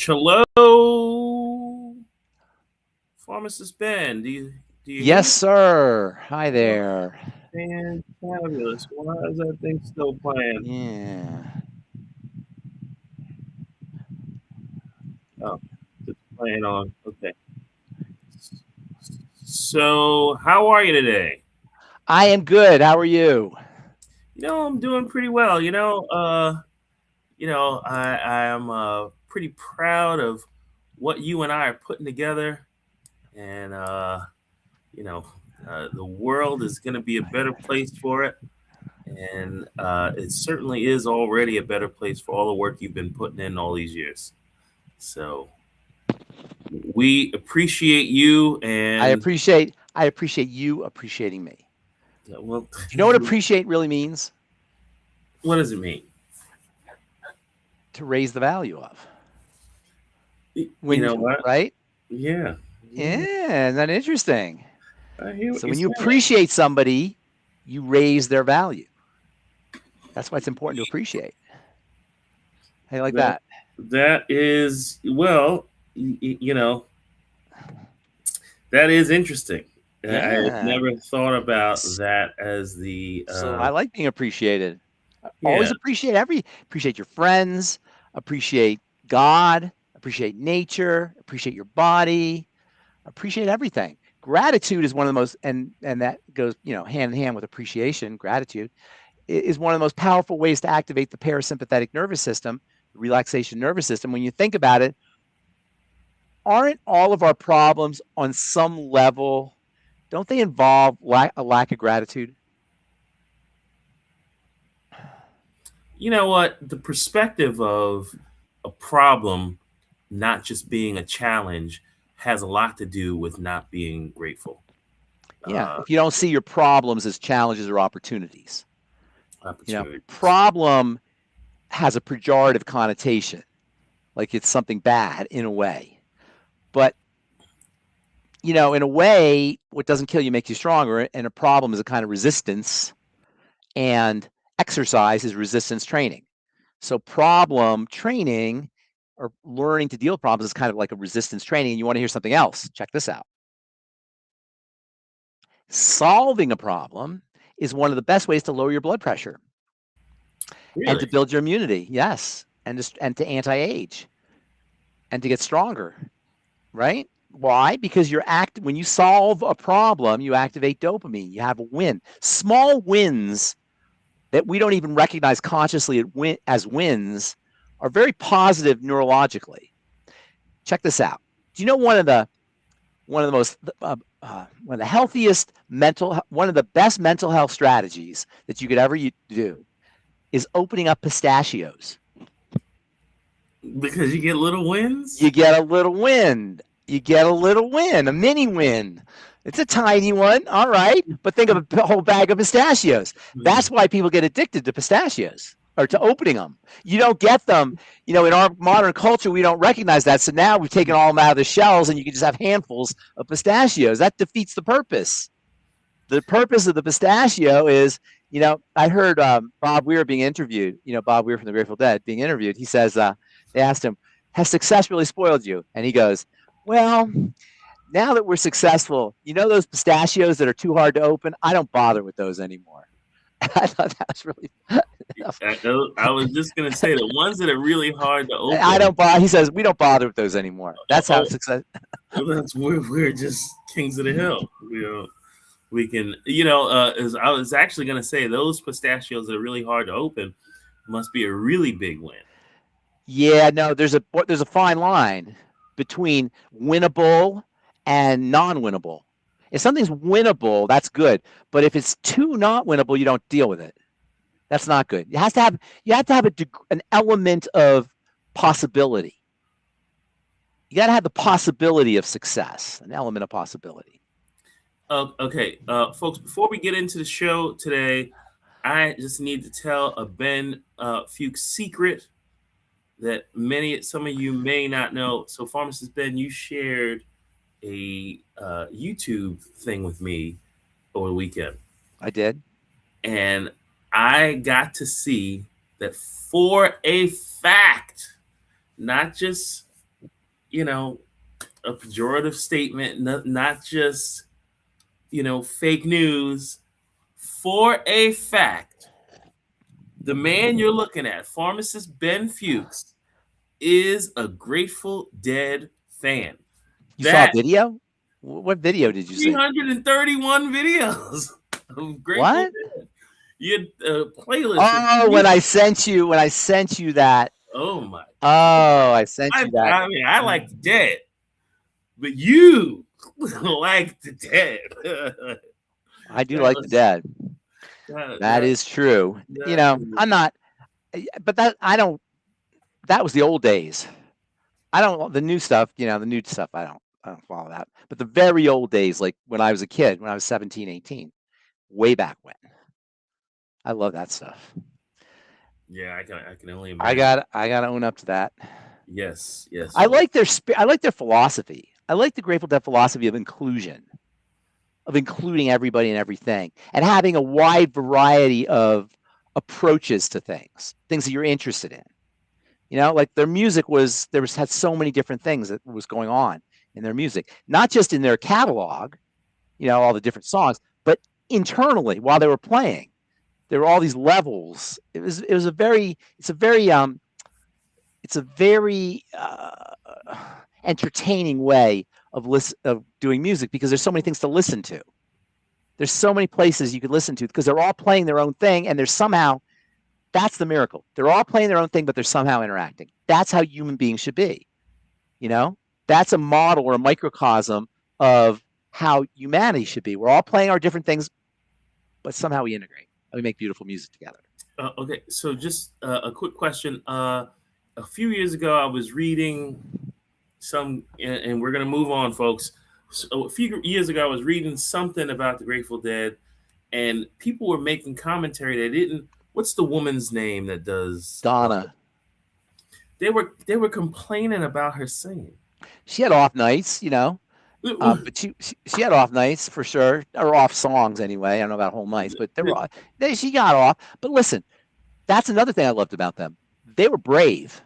Hello, Pharmacist Ben. Do you hear Yes, me? sir. Hi Oh, there. fabulous. Why is that thing still playing? Yeah. Oh, it's playing on. Okay. So, how are you today? I am good. How are you? I'm doing pretty well. I am pretty proud of what you and I are putting together, and you know, the world is going to be a better place for it. And it certainly is already a better place for all the work you've been putting in all these years. So we appreciate you, and I appreciate you appreciating me. well, Do you know what appreciate really means? what does it mean? To raise the value of. You know what? Right? Yeah, yeah, Yeah, isn't that interesting? I hear what So you're when you saying. appreciate somebody, you raise their value. That's why it's important to appreciate. How you like That that? that is well, that is interesting. I had Yeah. never thought about S- that as the So I like being appreciated. yeah. Always appreciate your friends, appreciate God, appreciate nature, appreciate your body, appreciate everything. Gratitude is one of the most and that goes, hand in hand with appreciation. Gratitude is one of the most powerful ways to activate the parasympathetic nervous system, the relaxation nervous system. When you think about it, aren't all of our problems on some level, don't they involve a lack of gratitude? You know what? The perspective of a problem not just being a challenge has a lot to do with not being grateful. Yeah, Uh, if you don't see your problems as challenges or opportunities. Opportunities. Problem has a pejorative connotation, like it's something bad in a way. But, in a way, what doesn't kill you makes you stronger. And a problem is a kind of resistance, and exercise is resistance training. So, problem training or learning to deal with problems is kind of like a resistance training. And you want to hear something else? Check this out. Solving a problem is one of the best ways to lower your blood pressure and to Really? build your immunity. Yes. And to anti-age and to get stronger, right? Why? Because when you solve a problem, you activate dopamine. You have a win. Small wins that we don't even recognize consciously as wins are very positive neurologically. Check this out. Do you know one of the most one of the healthiest one of the best mental health strategies that you could ever do is opening up pistachios. Because you get little wins? You get a little win. You get a little win, a mini win. It's a tiny one, all right, but think of a whole bag of pistachios. Hmm. That's why people get addicted to pistachios or to opening them. You don't get them, in our modern culture, we don't recognize that. So now we've taken all them out of the shells and you can just have handfuls of pistachios. That defeats the purpose. The purpose of the pistachio is, I heard Bob Weir being interviewed, Bob Weir from the Grateful Dead being interviewed. He says, they asked him, has success really spoiled you? And he goes, well, now that we're successful, those pistachios that are too hard to open, I don't bother with those anymore. I thought that was really. I was just gonna say the ones that are really hard to I open. don't bother. He says we don't bother with those anymore. That's how Oh, success. that's we're just kings of the hill. We can, as I was actually gonna say, those pistachios that are really hard to open must be a really big win. Yeah, no, there's a fine line between winnable and non-winnable. If something's winnable, that's good. But if it's too not winnable, you don't deal with it. That's not good. You have to have an element of possibility. You got to have the possibility of success, an element of possibility. Okay, folks, before we get into the show today, I just need to tell a Ben Fuchs secret that some of you may not know. So, Pharmacist Ben, you shared a YouTube thing with me over the weekend, I did. and I got to see that for a fact, not just you know, a pejorative statement, not just, fake news. For a fact, the man you're looking at, Pharmacist Ben Fuchs, is a Grateful Dead fan. You saw a That video? What video did you see? 331 videos of Grateful What? Dead. Your playlist is Oh, when I sent you that. oh my Oh, I sent you that. I mean, I like the Dead, but you like the Dead. I do That like the was Dead. That that is true. that I'm not, but I don't, that was the old days. I don't, the new stuff, I don't follow that. But the very old days, like when I was a kid, when I was 17, 18, way back when. I love that stuff. yeah, I can only I imagine. got I got to own up to that. Yes, yes, I folks. like their I like their philosophy. I like the Grateful Dead philosophy of inclusion, of including everybody and everything, and having a wide variety of approaches to things that you're interested in. Like their music had so many different things that was going on in their music, not just in their catalog, all the different songs, but internally while they were playing. There were all these levels. It's a very entertaining way of doing music because there's so many things to listen to. There's so many places you could listen to because they're all playing their own thing, and that's the miracle. They're all playing their own thing, but they're somehow interacting. That's how human beings should be. That's a model or a microcosm of how humanity should be. We're all playing our different things, but somehow we integrate and we make beautiful music together. Okay, so just a quick question. A few years ago, I was reading and we're gonna move on, folks. So a few years ago, I was reading something about the Grateful Dead, and people were making commentary. They didn't. What's the woman's name that does? Donna. They were complaining about her singing. She had off nights, but she had off nights for sure, or off songs anyway. I don't know about whole nights, but she got off. But listen, that's another thing I loved about them. They were brave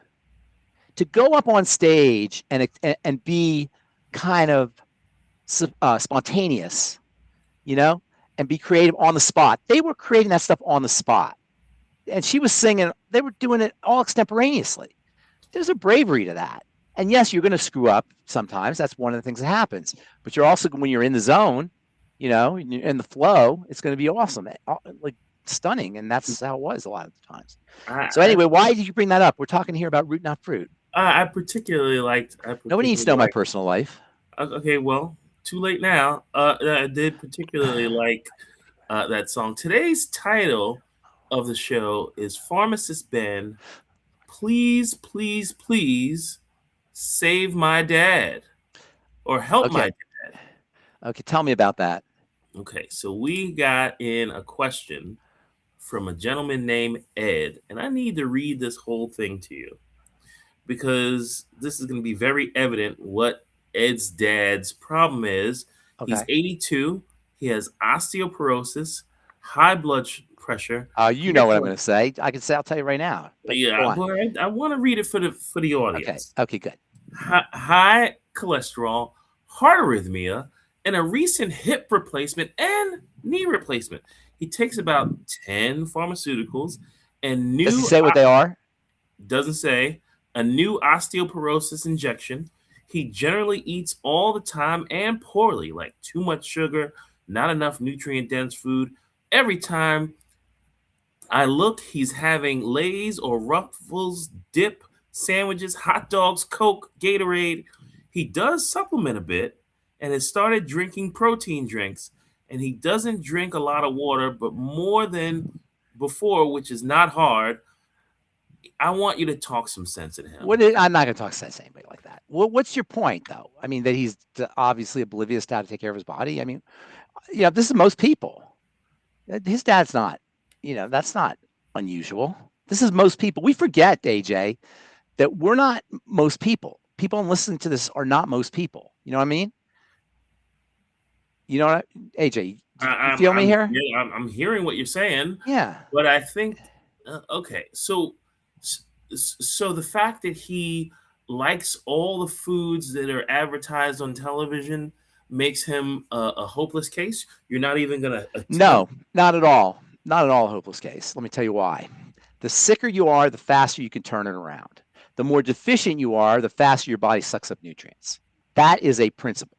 to go up on stage and be kind of spontaneous, and be creative on the spot. They were creating that stuff on the spot, and she was singing. They were doing it all extemporaneously. There's a bravery to that. And yes, you're going to screw up sometimes. That's one of the things that happens. But you're also, when you're in the zone, in the flow, it's going to be awesome, like stunning. And that's how it was a lot of the times. So anyway, why did you bring that up? We're talking here about Root Not Fruit. I particularly liked. Nobody needs to know my personal life. Okay, well, too late now. I did particularly like that song. Today's title of the show is Pharmacist Ben, Please, Please, Please Save My Dad or Help My Dad. Okay, tell me about that. Okay, so we got in a question from a gentleman named Ed, and I need to read this whole thing to you because this is going to be very evident what Ed's dad's problem is. Okay. He's 82. He has osteoporosis, high blood pressure. You know what I'm going to say. I'll tell you right now. Yeah, I want to read it for the audience. Okay, good. High cholesterol, heart arrhythmia, and a recent hip replacement and knee replacement. He takes about 10 pharmaceuticals and new. Does he say what they are? Doesn't say. A new osteoporosis injection. He generally eats all the time and poorly, like too much sugar, not enough nutrient-dense food. Every time I look, he's having Lay's or Ruffles dip, sandwiches, hot dogs, Coke, Gatorade. He does supplement a bit and has started drinking protein drinks. And he doesn't drink a lot of water, but more than before, which is not hard. I want you to talk some sense into him. I'm not going to talk sense to anybody like that. What's your point, though? I mean, that he's obviously oblivious to how to take care of his body. I mean, this is most people. His dad's not, that's not unusual. This is most people. We forget, AJ, that we're not most people. People listening to this are not most people. You know what I mean? You know what, AJ? You feel me here? Yeah, I'm hearing what you're saying. Yeah. But I think, okay, so the fact that he likes all the foods that are advertised on television makes him a hopeless case? You're not even going to attempt? No, not at all. Not at all a hopeless case. Let me tell you why. The sicker you are, the faster you can turn it around. The more deficient you are, the faster your body sucks up nutrients. That is a principle.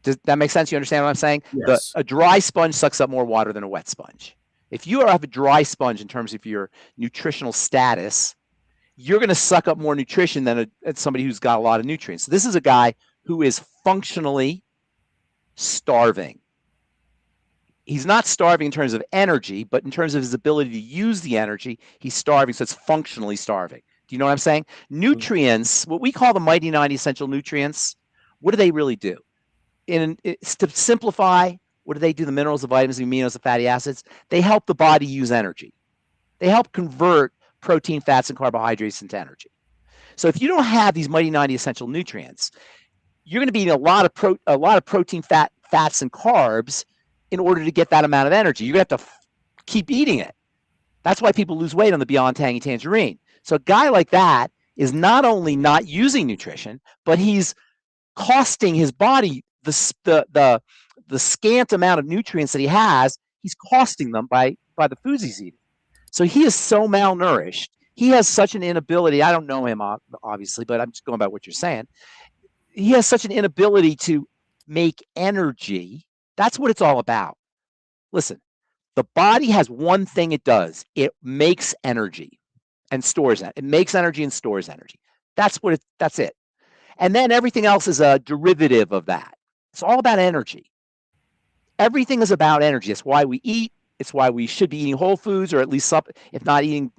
Does that make sense? You understand what I'm saying? Yes. A dry sponge sucks up more water than a wet sponge. If you have a dry sponge in terms of your nutritional status, you're going to suck up more nutrition than somebody who's got a lot of nutrients. So this is a guy who is functionally starving. He's not starving in terms of energy, but in terms of his ability to use the energy, he's starving. So it's functionally starving. Do you know what I'm saying? Nutrients, what we call the mighty 90 essential nutrients, what do they really do? To simplify, what do they do? The minerals, the vitamins, the aminos, the fatty acids, they help the body use energy. They help convert protein, fats, and carbohydrates into energy. So if you don't have these mighty 90 essential nutrients, you're going to be eating a lot of protein, fats, and carbs in order to get that amount of energy. You're going to have to keep eating it. That's why people lose weight on the Beyond Tangy Tangerine. So a guy like that is not only not using nutrition, but he's costing his body the scant amount of nutrients that he has. He's costing them by the foods he's eating. So he is so malnourished. He has such an inability. I don't know him, obviously, but I'm just going by what you're saying. He has such an inability to make energy. That's what it's all about. Listen, the body has one thing it does. It makes energy and stores it. It makes energy and stores energy. That's it. And then everything else is a derivative of that. It's all about energy. Everything is about energy. It's why we eat. It's why we should be eating whole foods, or at least, if not eating,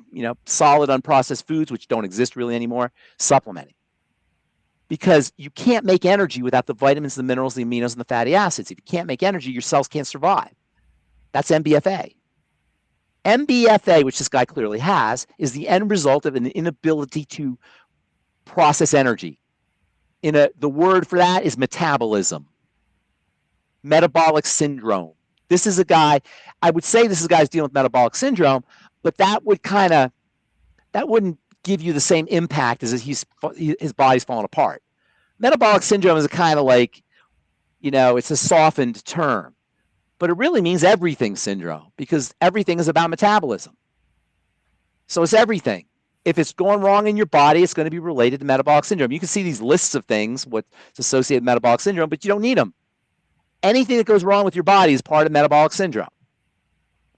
solid unprocessed foods, which don't exist really anymore, supplementing. Because you can't make energy without the vitamins, the minerals, the aminos, and the fatty acids. If you can't make energy, your cells can't survive. That's MBFA. MBFA, which this guy clearly has, is the end result of an inability to process energy. The word for that is metabolism. Metabolic syndrome. This is a guy, I would say this is a guy who's dealing with metabolic syndrome, but that wouldn't give you the same impact as his body's falling apart. Metabolic syndrome is a kind of like, it's a softened term, but it really means everything syndrome, because everything is about metabolism. So it's everything. If it's going wrong in your body, it's going to be related to metabolic syndrome. You can see these lists of things, what's associated with metabolic syndrome, but you don't need them. Anything that goes wrong with your body is part of metabolic syndrome.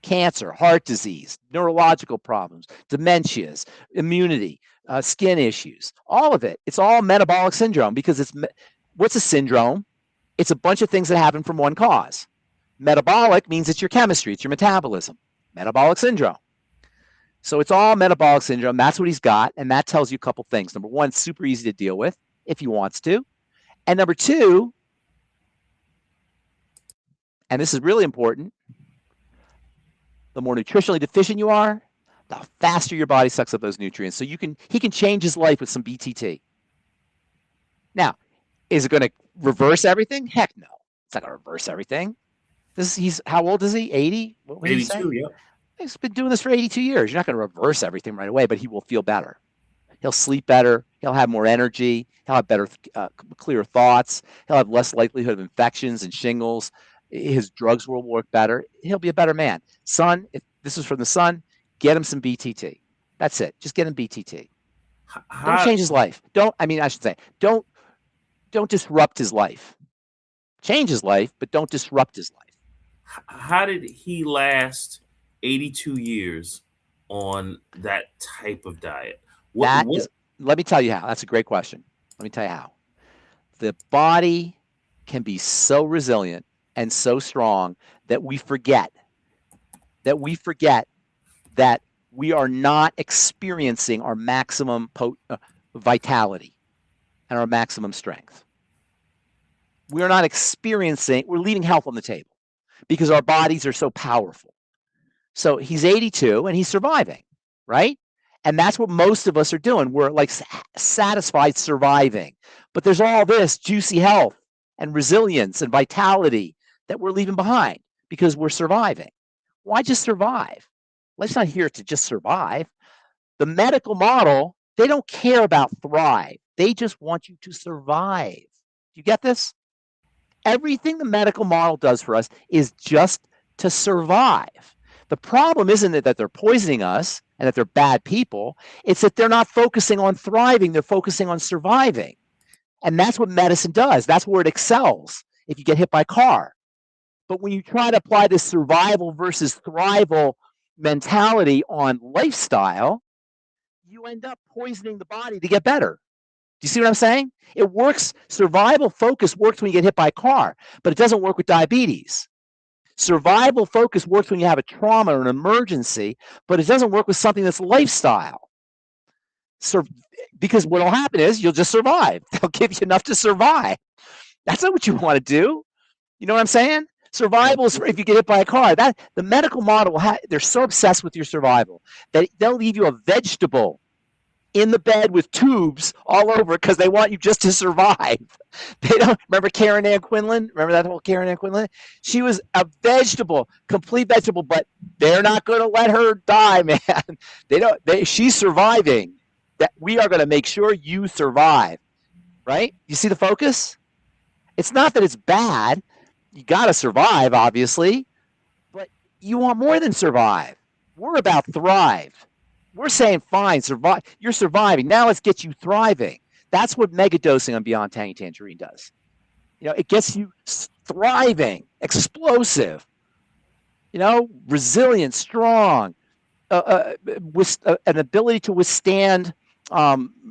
Cancer, heart disease, neurological problems, dementias, immunity, skin issues, all of it. It's all metabolic syndrome, because what's a syndrome? It's a bunch of things that happen from one cause. Metabolic means it's your chemistry, it's your metabolism. Metabolic syndrome. So it's all metabolic syndrome. That's what he's got, and that tells you a couple things. Number one, it's super easy to deal with if he wants to. And number two, and this is really important, the more nutritionally deficient you are, the faster your body sucks up those nutrients. So he can change his life with some BTT. Now, is it going to reverse everything? Heck no. It's not going to reverse everything. How old is he? 80? What would 82, yeah. He's been doing this for 82 years. You're not going to reverse everything right away, but he will feel better. He'll sleep better. He'll have more energy. He'll have better, clearer thoughts. He'll have less likelihood of infections and shingles. His drugs will work better. He'll be a better man. Son, if this is from the son, get him some BTT. That's it. Just get him BTT. Don't change his life. Don't disrupt his life. Change his life, but don't disrupt his life. How did he last 82 years on that type of diet? Let me tell you how. That's a great question. Let me tell you how. The body can be so resilient and so strong that we forget that we are not experiencing our maximum vitality and our maximum strength. We're leaving health on the table because our bodies are so powerful. So he's 82 and he's surviving, right? And that's what most of us are doing. We're like satisfied surviving. But there's all this juicy health and resilience and vitality that we're leaving behind because we're surviving. Why just survive? Life's not here to just survive. The medical model They don't care about thrive. They just want you to survive. Do you get this? Everything the medical model does for us is just to survive. The problem isn't that they're poisoning us and that they're bad people. It's that they're not focusing on thriving. They're focusing on surviving. And that's what medicine does. That's where it excels if you get hit by a car. But when you try to apply this survival versus thrival mentality on lifestyle, you end up poisoning the body to get better. Do you see what I'm saying? It works. Survival focus works when you get hit by a car, but it doesn't work with diabetes. Survival focus works when you have a trauma or an emergency, but it doesn't work with something that's lifestyle. Because what will happen is you'll just survive. They'll give you enough to survive. That's not what you want to do. You know what I'm saying? Survival is if you get hit by a car. That the medical model, they're so obsessed with your survival that they'll leave you a vegetable in the bed with tubes all over because they want you just to survive. They don't remember Karen Ann Quinlan? Remember that whole Karen Ann Quinlan? She was a vegetable, complete vegetable, but they're not going to let her die, man. She's surviving. That we are going to make sure you survive, right? You see the focus? It's not that it's bad. You got to survive, obviously, but you want more than survive. We're about thrive. We're saying, fine, survive. You're surviving. Now let's get you thriving. That's what megadosing on Beyond Tangy Tangerine does. It gets you thriving, explosive, resilient, strong, with an ability to withstand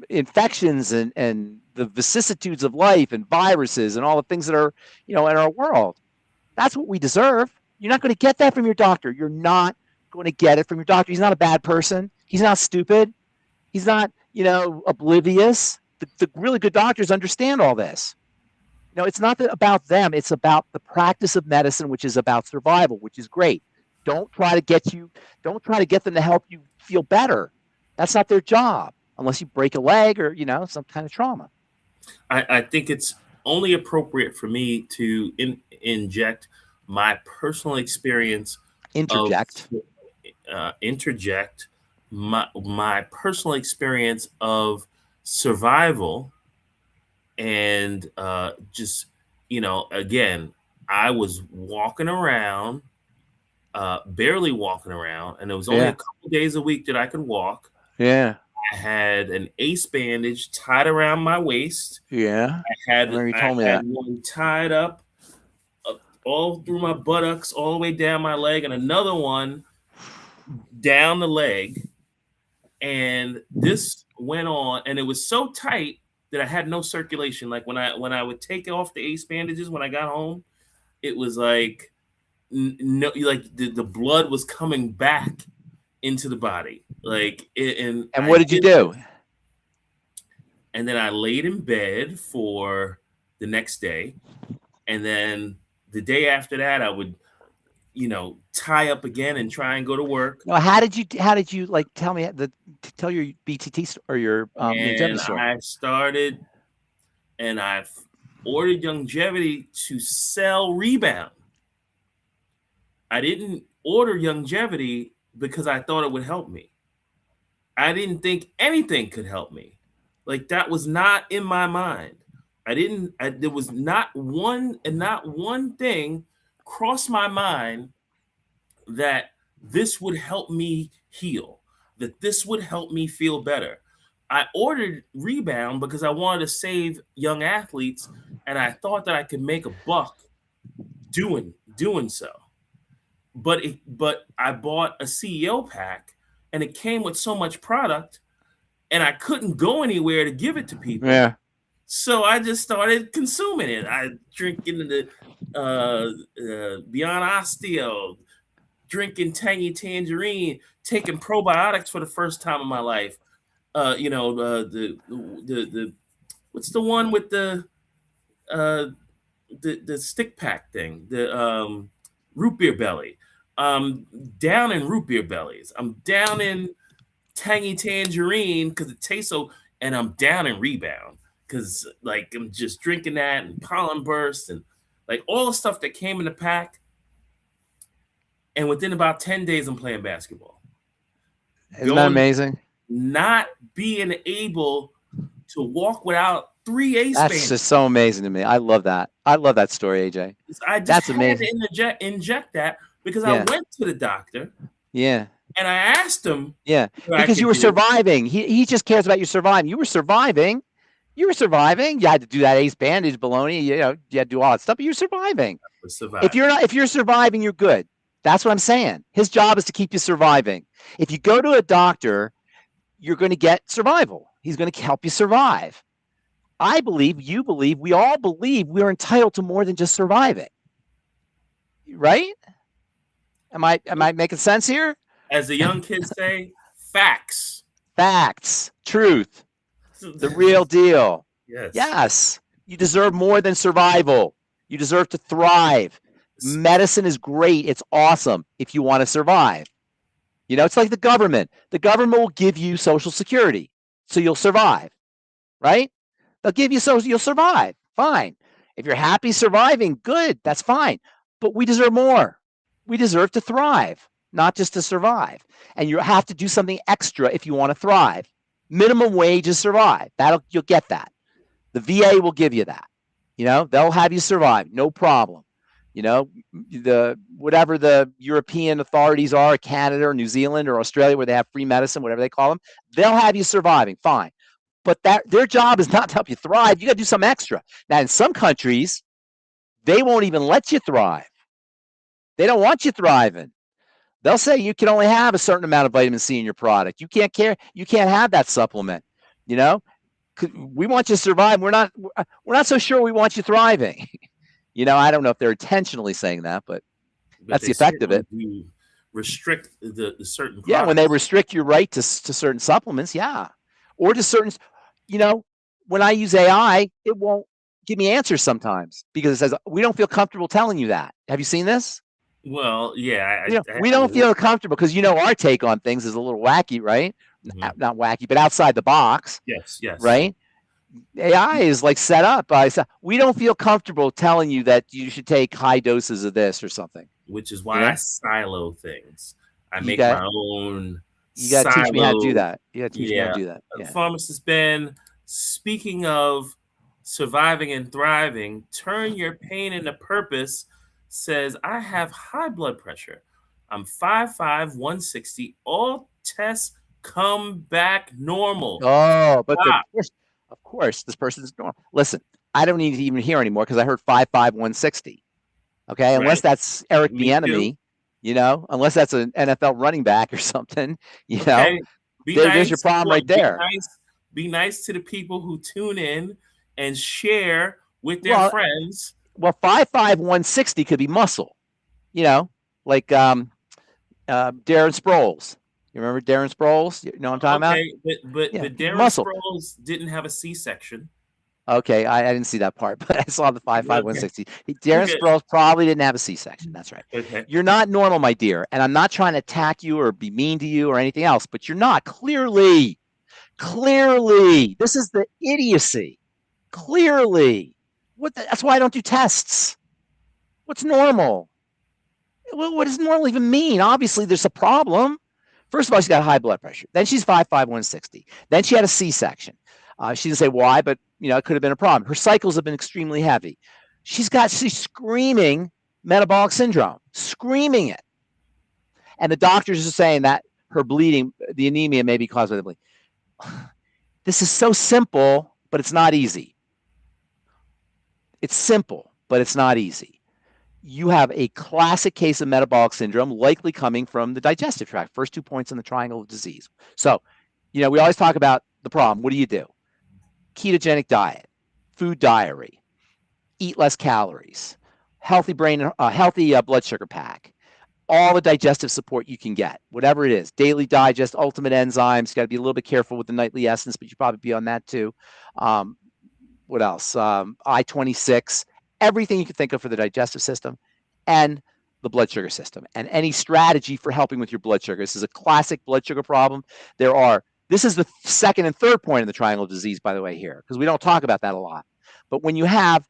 infections and the vicissitudes of life and viruses and all the things that are, in our world. That's what we deserve. You're not going to get that from your doctor. You're not going to get it from your doctor. He's not a bad person. He's not stupid. He's not, oblivious. The really good doctors understand all this. It's not about them. It's about the practice of medicine, which is about survival, which is great. Don't try to get them to help you feel better. That's not their job, unless you break a leg or, some kind of trauma. I think it's only appropriate for me to inject my personal experience. Interject my personal experience of survival, and just again, I was walking around, barely walking around, and it was only a couple days a week that I could walk. Yeah. I had an ace bandage tied around my waist. Yeah. I had one tied up all through my buttocks, all the way down my leg, and another one down the leg. And this went on, and it was so tight that I had no circulation. Like when I would take off the ace bandages when I got home, it was like the blood was coming back into the body. And what did you do? And then I laid in bed for the next day, and then the day after that, I would, tie up again and try and go to work. No, how did you tell me tell your BTT or your longevity story? I started, and I've ordered longevity to sell Rebound. I didn't order longevity because I thought it would help me. I didn't think anything could help me. Like, that was not in my mind. There was not one thing crossed my mind that this would help me heal, that this would help me feel better. I ordered Rebound because I wanted to save young athletes, and I thought that I could make a buck doing so. But I bought a CEO pack, and it came with so much product, and I couldn't go anywhere to give it to people. Yeah. So I just started consuming it. I drinking the Beyond Osteo, drinking Tangy Tangerine, taking probiotics for the first time in my life. The what's the one with the stick pack thing? The root beer belly. Down in root beer bellies. I'm down in Tangy Tangerine because it tastes so, and I'm down in Rebound because I'm just drinking that, and pollen burst and all the stuff that came in the pack. And within about 10 days, I'm playing basketball. Isn't that amazing? not being able to walk without 3 ace That's bands. just so amazing to me. I love that. I love that story, AJ. I just That's had amazing. to inject that because I Yeah. went to the doctor Yeah. and I asked him Yeah. what I Because you could were do. surviving. He just cares about you surviving. You were surviving. You were surviving. You had to do that ace bandage baloney. You had to do all that stuff, but you're surviving. If you're surviving, you're good. That's what I'm saying. His job is to keep you surviving. If you go to a doctor, you're going to get survival. He's going to help you survive. I believe, you believe, we all believe we're entitled to more than just surviving. Right? Am I making sense here? As the young kids say, facts. Facts. Truth. The real deal. Yes. Yes. You deserve more than survival. You deserve to thrive. Medicine is great. It's awesome if you want to survive. It's like the government. The government will give you Social Security, so you'll survive, right? They'll give you so you'll survive. Fine. If you're happy surviving, good. That's fine. But we deserve more. We deserve to thrive, not just to survive. And you have to do something extra if you want to thrive. Minimum wage is survive. You'll get that. The VA will give you that. They'll have you survive, no problem. Whatever the European authorities are, Canada or New Zealand or Australia, where they have free medicine, whatever they call them, they'll have you surviving, fine. But their job is not to help you thrive. You got to do something extra. Now, in some countries, they won't even let you thrive. They don't want you thriving. They'll say you can only have a certain amount of vitamin C in your product. You can't have that supplement. We want you to survive. We're not so sure we want you thriving. I don't know if they're intentionally saying that, but that's the effect of it. Restrict the certain products. Yeah, when they restrict your right to certain supplements, yeah. Or to certain, when I use AI, it won't give me answers sometimes because it says, we don't feel comfortable telling you that. Have you seen this? Well, yeah. We don't feel comfortable because, our take on things is a little wacky, right? Mm-hmm. Not wacky, but outside the box. Yes. Right? AI is like set up by, we don't feel comfortable telling you that you should take high doses of this or something. Which is why I silo things. I make my own. You got to teach me how to do that. You got to teach me how to do that. Yeah. Pharmacist Ben, speaking of surviving and thriving, turn your pain into purpose, says, I have high blood pressure. I'm 5'5", 160. All tests come back normal. Oh, but of course, this person's normal. Listen, I don't need to even hear anymore because I heard 5'5", 160. Okay, unless that's Eric Bieniemy, unless that's an NFL running back or something, there's your problem right there. Be nice to the people who tune in and share with their friends. Well, 5'5", 160 could be muscle, like Darren Sproles. You remember Darren Sproles? You know what I'm talking about? But Darren Sproles didn't have a C-section. Okay, I didn't see that part, but I saw the 5'5", 160. Darren Sproles probably didn't have a C-section. That's right. Okay. You're not normal, my dear, and I'm not trying to attack you or be mean to you or anything else, but you're not. Clearly. This is the idiocy. Clearly. That's why I don't do tests. What's normal? What does normal even mean? Obviously, there's a problem. First of all, she's got high blood pressure. Then she's 5'5", 160. Then she had a C-section. She didn't say why, but it could have been a problem. Her cycles have been extremely heavy. She's screaming metabolic syndrome, screaming it. And the doctors are saying that her bleeding, the anemia may be caused by the bleeding. This is so simple, but it's not easy. It's simple, but it's not easy. You have a classic case of metabolic syndrome, likely coming from the digestive tract, first 2 points in the triangle of disease. So, we always talk about the problem. What do you do? Ketogenic diet, food diary, eat less calories, healthy blood sugar pack, all the digestive support you can get, whatever it is, daily digest, ultimate enzymes. You got to be a little bit careful with the nightly essence, but you probably be on that too. What else? I-26, everything you can think of for the digestive system and the blood sugar system, and any strategy for helping with your blood sugar. This is a classic blood sugar problem. This is the second and third point in the triangle of disease, by the way, here, because we don't talk about that a lot. But when you have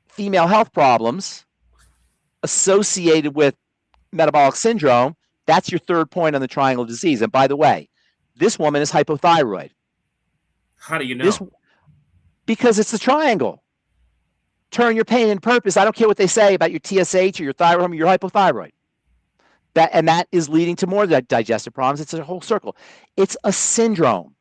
female health problems associated with metabolic syndrome, that's your third point on the triangle of disease. And by the way, This woman is hypothyroid. How do you know? Because it's the triangle. Turn your pain into purpose. I don't care what they say about your TSH or your thyroid hormone, you're hypothyroid. That is leading to more digestive problems. It's a whole circle. It's a syndrome.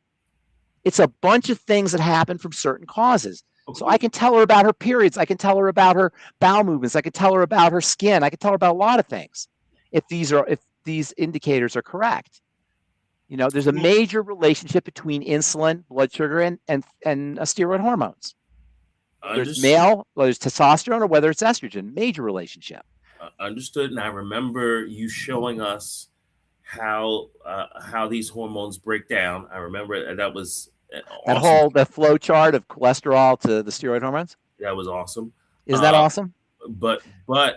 It's a bunch of things that happen from certain causes. Okay. So I can tell her about her periods. I can tell her about her bowel movements. I can tell her about her skin. I can tell her about a lot of things if these indicators are correct. You know, there's a major relationship between insulin, blood sugar, and steroid hormones. Whether it's male, whether it's testosterone, or whether it's estrogen, major relationship. Understood. And I remember you showing us how these hormones break down. I remember that was awesome. The flow chart of cholesterol to the steroid hormones. That was awesome. Isn't that awesome? But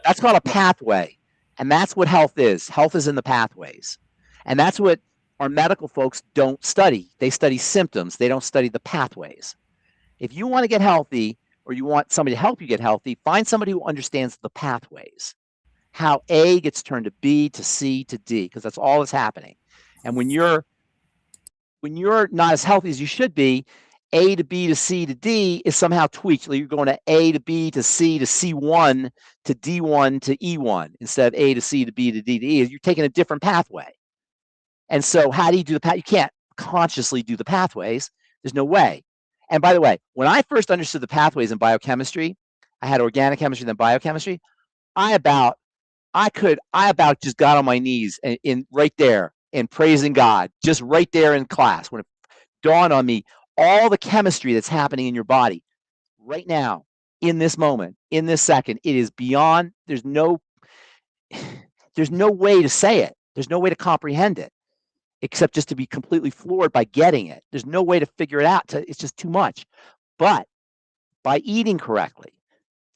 that's called a pathway, and that's what health is. Health is in the pathways, and that's what our medical folks don't study. They study symptoms. They don't study the pathways. If you want to get healthy, or you want somebody to help you get healthy, find somebody who understands the pathways. How A gets turned to B to C to D, because that's all that's happening. And when you're not as healthy as you should be, A to B to C to D is somehow tweaked. So you're going to A to B to C to C1 to D1 to E1 instead of A to C to B to D to E. You're taking a different pathway. And so how do you do the path? You can't consciously do the pathways. There's no way. And by the way, when I first understood the pathways in biochemistry, I had organic chemistry, then biochemistry. I about just got on my knees in right there and praising God, just right there in class when it dawned on me all the chemistry that's happening in your body right now, in this moment, in this second. It is beyond. There's no way to say it. There's no way to comprehend it, except just to be completely floored by getting it. There's no way to figure it out. It's just too much. But by eating correctly,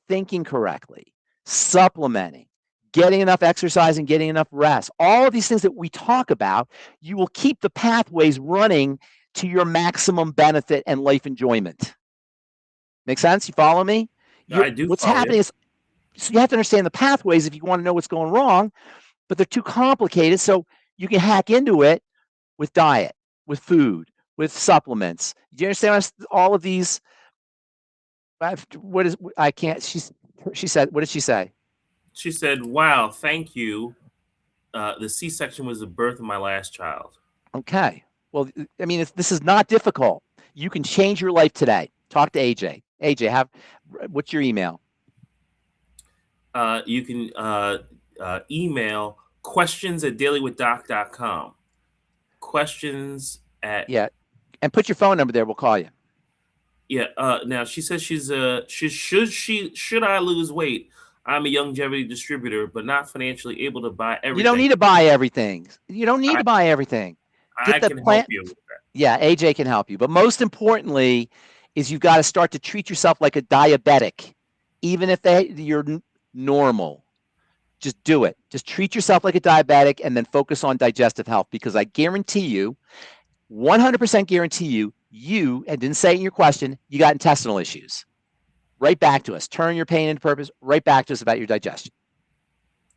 thinking correctly, supplementing, getting enough exercise and getting enough rest, all of these things that we talk about, you will keep the pathways running to your maximum benefit and life enjoyment. Make sense? You follow me? I do. What's happening is, so you have to understand the pathways if you want to know what's going wrong, but they're too complicated. So you can hack into it with diet, with food, with supplements. Do you understand all of these? She said, what did she say? She said, wow, thank you. The C-section was the birth of my last child. Okay. Well, I mean, this is not difficult. You can change your life today. Talk to AJ. AJ, what's your email? You can email questions@dailywithdoc.com. Questions at... Yeah. And put your phone number there. We'll call you. Yeah. Now, she says should I lose weight? I'm a longevity distributor, but not financially able to buy everything. You don't need to buy everything. You don't need to buy everything. I can help you with that. Yeah, AJ can help you. But most importantly is you've got to start to treat yourself like a diabetic, even if you're normal. Just do it. Just treat yourself like a diabetic and then focus on digestive health, because I guarantee you, 100% guarantee you, and didn't say it in your question, you got intestinal issues. Right back to us. Turn your pain into purpose. Right back to us about your digestion.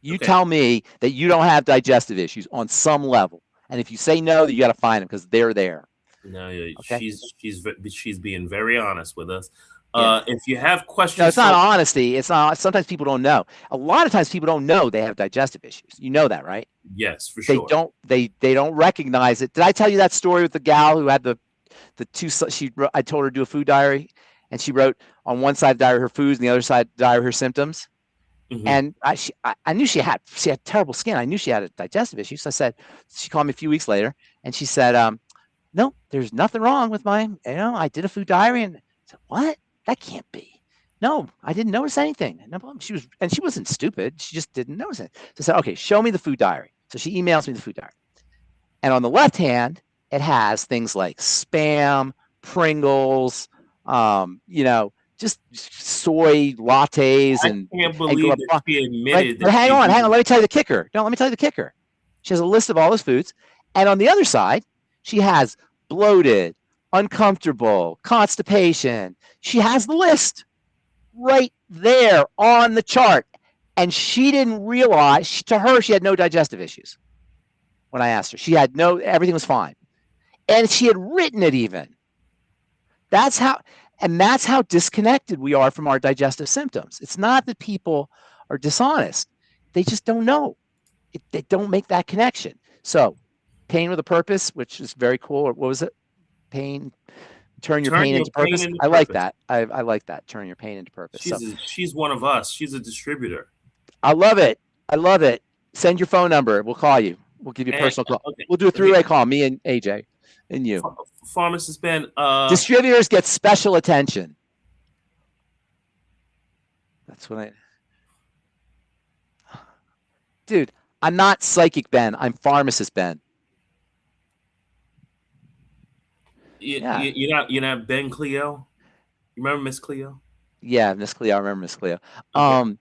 You tell me that you don't have digestive issues on some level, and if you say no, you got to find them because they're there. No, okay? she's being very honest with us. Yeah. If you have questions, no, it's not honesty. It's not. Sometimes people don't know. A lot of times people don't know they have digestive issues. You know that, right? Yes, for sure. They don't recognize it. Did I tell you that story with the gal who had the two? I told her to do a food diary, and she wrote on one side of the diary her foods, and the other side of the diary her symptoms. Mm-hmm. And I knew she had terrible skin. I knew she had a digestive issue. So I said, she called me a few weeks later, and she said, "No, there's nothing wrong with mine. I did a food diary." And I said, "What? That can't be. No, I didn't notice anything." No problem. She wasn't stupid. She just didn't notice it. So I said, "Okay, show me the food diary." So she emails me the food diary, and on the left hand, it has things like Spam, Pringles, just soy lattes, and I can't believe that she admitted that. But hang on. Let me tell you the kicker. No, let me tell you the kicker. She has a list of all those foods, and on the other side, she has bloated, uncomfortable, constipation. She has the list right there on the chart, and she didn't realize. To her, she had no digestive issues. When I asked her, she had everything was fine. And she had written it even. That's how disconnected we are from our digestive symptoms. It's not that people are dishonest. They just don't know. They don't make that connection. So pain with a purpose, which is very cool. Or what was it? Pain, turn your pain into purpose. I like that. I like that. Turn your pain into purpose. She's one of us. She's a distributor. I love it. I love it. Send your phone number. We'll call you. We'll give you a personal call. Okay. We'll do a three-way call, me and AJ and you. Pharmacist Ben. Distributors get special attention. That's what Dude, I'm not psychic Ben. I'm pharmacist Ben. You're not Ben Cleo? You remember Miss Cleo? Yeah, Miss Cleo. I remember Miss Cleo. Okay.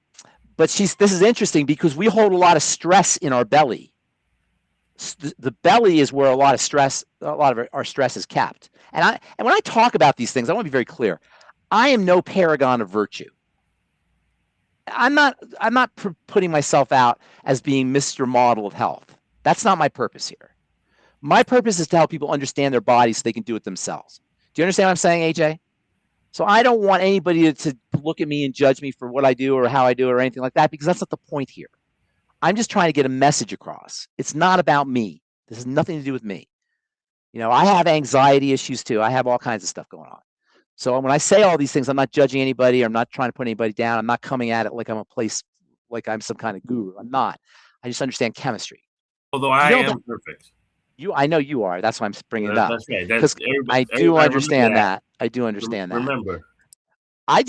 But this is interesting because we hold a lot of stress in our belly. The belly is where a lot of our stress is kept. And when I talk about these things, I want to be very clear. I am no paragon of virtue. I'm not putting myself out as being Mr. Model of Health. That's not my purpose here. My purpose is to help people understand their bodies so they can do it themselves. Do you understand what I'm saying, AJ? So I don't want anybody to look at me and judge me for what I do or how I do it or anything like that, because that's not the point here. I'm just trying to get a message across. It's not about me. This has nothing to do with me. I have anxiety issues too. I have all kinds of stuff going on. So when I say all these things, I'm not judging anybody. I'm not trying to put anybody down. I'm not coming at it like I'm some kind of guru. I'm not. I just understand chemistry. Although I am perfect. I know you are. That's why I'm bringing it up. That's right. Because I do understand that. I do understand that. Remember. I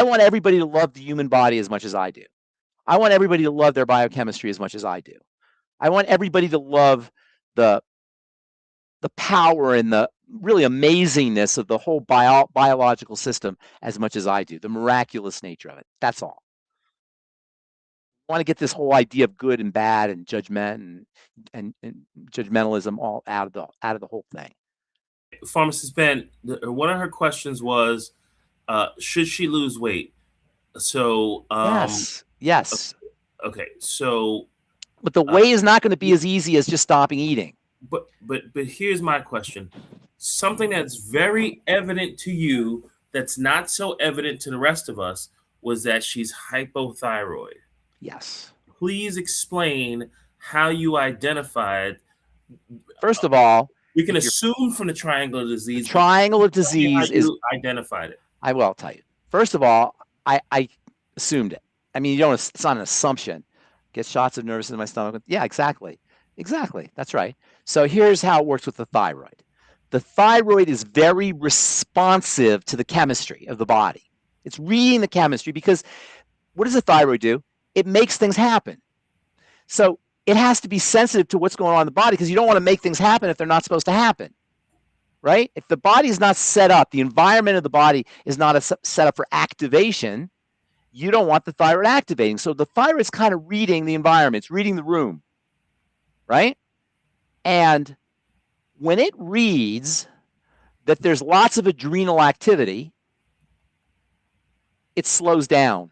want everybody to love the human body as much as I do. I want everybody to love their biochemistry as much as I do. I want everybody to love the power and the really amazingness of the whole biological system as much as I do, the miraculous nature of it. That's all. I want to get this whole idea of good and bad and judgment and judgmentalism all out of the whole thing. Pharmacist Ben, one of her questions was, should she lose weight? So yes. Okay. So, but the way is not going to be as easy as just stopping eating. But here's my question: something that's very evident to you that's not so evident to the rest of us was that she's hypothyroid. Yes. Please explain how you identified. First of all, we can assume from the triangle of disease. Triangle of disease is identified it. I will tell you. First of all, I assumed it. I mean, it's not an assumption. Get shots of nervous in my stomach. Yeah, exactly. That's right. So here's how it works with the thyroid. The thyroid is very responsive to the chemistry of the body. It's reading the chemistry because what does the thyroid do? It makes things happen. So it has to be sensitive to what's going on in the body because you don't want to make things happen if they're not supposed to happen, right? If the body is not set up, the environment of the body is not set up for activation, you don't want the thyroid activating. So the thyroid is kind of reading the environment. It's reading the room, right? And when it reads that there's lots of adrenal activity, it slows down.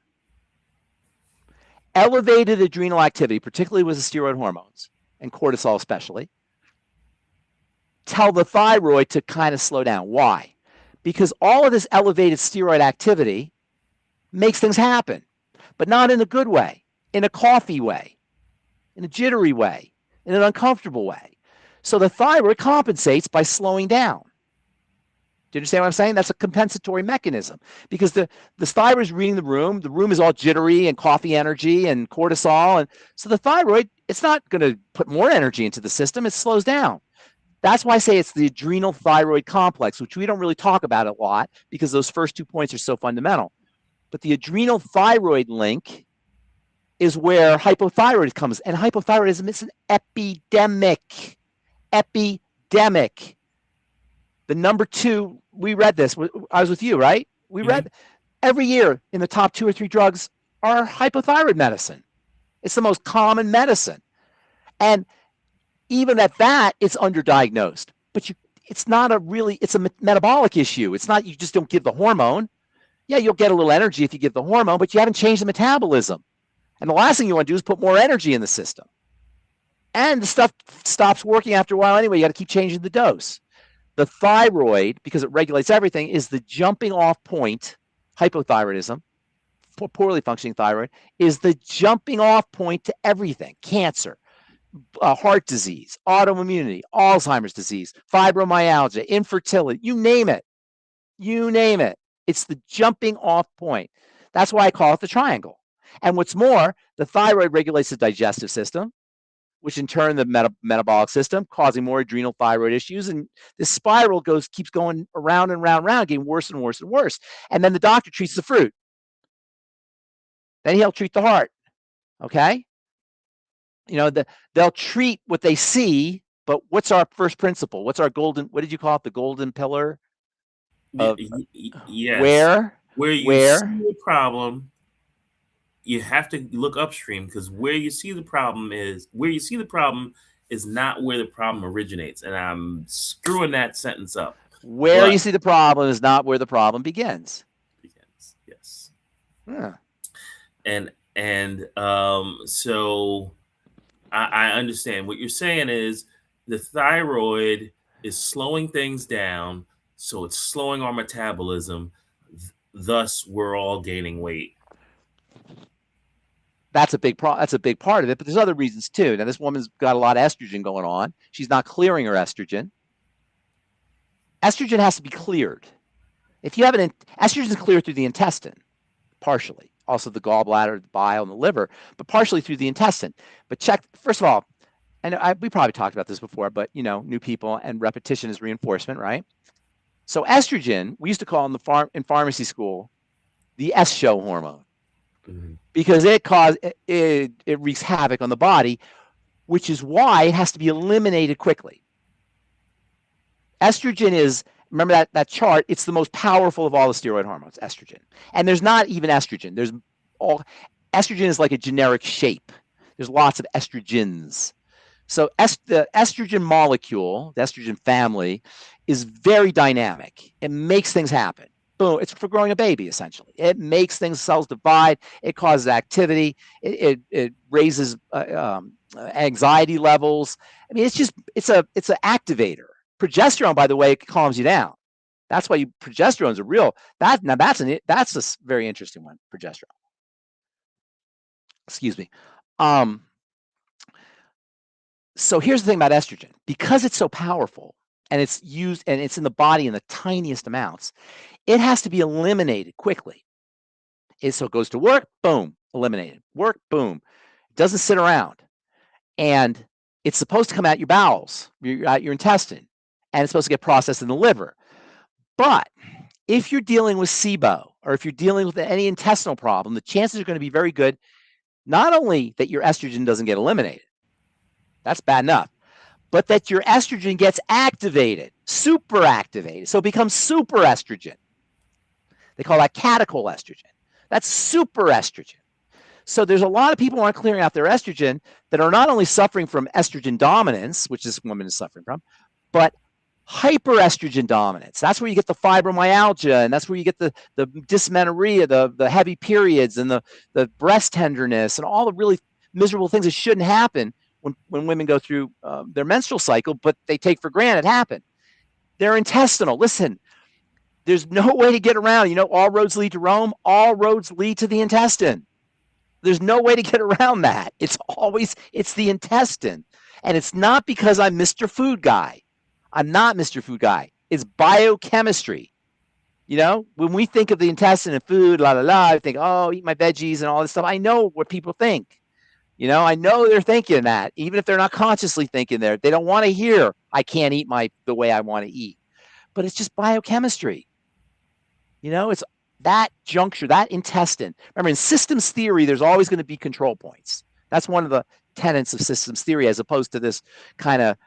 Elevated adrenal activity, particularly with the steroid hormones and cortisol especially, tell the thyroid to kind of slow down. Why? Because all of this elevated steroid activity makes things happen, but not in a good way, in a coughy way, in a jittery way, in an uncomfortable way. So the thyroid compensates by slowing down. Do you understand what I'm saying? That's a compensatory mechanism because the thyroid is reading the room. The room is all jittery and coffee energy and cortisol. And so the thyroid, it's not going to put more energy into the system. It slows down. That's why I say it's the adrenal thyroid complex, which we don't really talk about a lot because those first 2 points are so fundamental. But the adrenal thyroid link is where hypothyroid comes. And hypothyroidism is an epidemic. Epidemic. The number 2, we read this. I was with you, right? We read every year in the top 2 or 3 drugs are hypothyroid medicine. It's the most common medicine. And even at that, it's underdiagnosed. But it's not it's a metabolic issue. It's not you just don't give the hormone. Yeah, you'll get a little energy if you give the hormone, but you haven't changed the metabolism. And the last thing you want to do is put more energy in the system. And the stuff stops working after a while anyway. You got to keep changing the dose. The thyroid, because it regulates everything, is the jumping off point. Hypothyroidism, poorly functioning thyroid, is the jumping off point to everything. Cancer, heart disease, autoimmunity, Alzheimer's disease, fibromyalgia, infertility, you name it. You name it. It's the jumping off point. That's why I call it the triangle. And what's more, the thyroid regulates the digestive system, which in turn the metabolic system, causing more adrenal thyroid issues. And this spiral keeps going around and round and round, getting worse and worse and worse. And then the doctor treats the fruit. Then he'll treat the heart. Okay? They'll treat what they see, but what's our first principle? What's our what did you call it? The golden pillar? Yes. Where you see the problem, you have to look upstream, because where you see the problem is not where the problem originates. And I'm screwing that sentence up. Where you see the problem is not where the problem begins. Yes. Yeah. So I understand what you're saying is the thyroid is slowing things down, so it's slowing our metabolism. Thus, we're all gaining weight. That's a big part of it, but there's other reasons too. Now, this woman's got a lot of estrogen going on. She's not clearing her estrogen. Estrogen has to be cleared. If you have estrogen is cleared through the intestine, partially. Also the gallbladder, the bile, and the liver, but partially through the intestine. But check, first of all, and we probably talked about this before, but new people, and repetition is reinforcement, right? So estrogen, we used to call in pharmacy school the S-show hormone, because it wreaks havoc on the body, which is why it has to be eliminated quickly. Estrogen is, remember that chart, it's the most powerful of all the steroid hormones, estrogen. And there's not even estrogen. Estrogen is like a generic shape. There's lots of estrogens. So the estrogen molecule, the estrogen family, is very dynamic. It makes things happen. Boom, it's for growing a baby, essentially. It makes cells divide. It causes activity. It raises anxiety levels. I mean, it's an activator. Progesterone, by the way, calms you down. That's why progesterone is that's a very interesting one, progesterone. Excuse me. So here's the thing about estrogen. Because it's so powerful and it's used and it's in the body in the tiniest amounts, it has to be eliminated quickly. So it goes to work, boom, eliminated. Work, boom. It doesn't sit around. And it's supposed to come out your bowels, out your intestine, and it's supposed to get processed in the liver. But if you're dealing with SIBO, or if you're dealing with any intestinal problem, the chances are going to be very good, not only that your estrogen doesn't get eliminated, that's bad enough, but that your estrogen gets activated, super activated. So it becomes super estrogen. They call that catechol estrogen. That's super estrogen. So there's a lot of people who aren't clearing out their estrogen that are not only suffering from estrogen dominance, which this woman is suffering from, but hyperestrogen dominance. That's where you get the fibromyalgia, and that's where you get the dysmenorrhea, the heavy periods, and the breast tenderness, and all the really miserable things that shouldn't happen when women go through their menstrual cycle, but they take for granted happen. They're intestinal. Listen, there's no way to get around. All roads lead to Rome. All roads lead to the intestine. There's no way to get around that. It's the intestine. And it's not because I'm Mr. Food Guy. I'm not Mr. Food Guy. It's biochemistry. When we think of the intestine and food, I think, oh, eat my veggies and all this stuff. I know what people think. I know they're thinking that, even if they're not consciously thinking there. They don't want to hear, I can't eat the way I want to eat. But it's just biochemistry. It's that juncture, that intestine. Remember, in systems theory, there's always going to be control points. That's one of the tenets of systems theory, as opposed to this kind of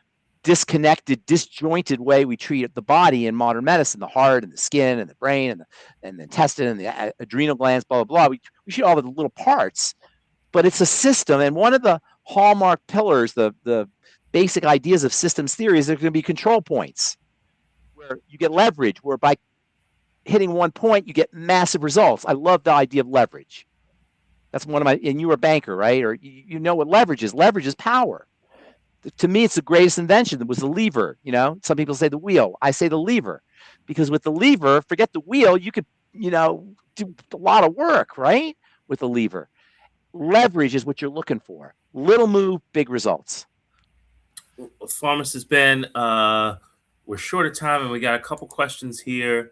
disconnected, disjointed way we treat the body in modern medicine, the heart and the skin and the brain and the intestine and the adrenal glands, blah, blah, blah. We treat all the little parts, but it's a system. And one of the hallmark pillars, the basic ideas of systems theory, is there's going to be control points where you get leverage, where by hitting one point, you get massive results. I love the idea of leverage. That's one of and you were a banker, right? Or you know what leverage is. Leverage is power. To me, it's the greatest invention. It was the lever. Some people say the wheel. I say the lever, because with the lever, forget the wheel, you could, do a lot of work, right? With the lever. Leverage is what you're looking for. Little move, big results. Pharmacist Ben, we're short of time, and we got a couple questions here.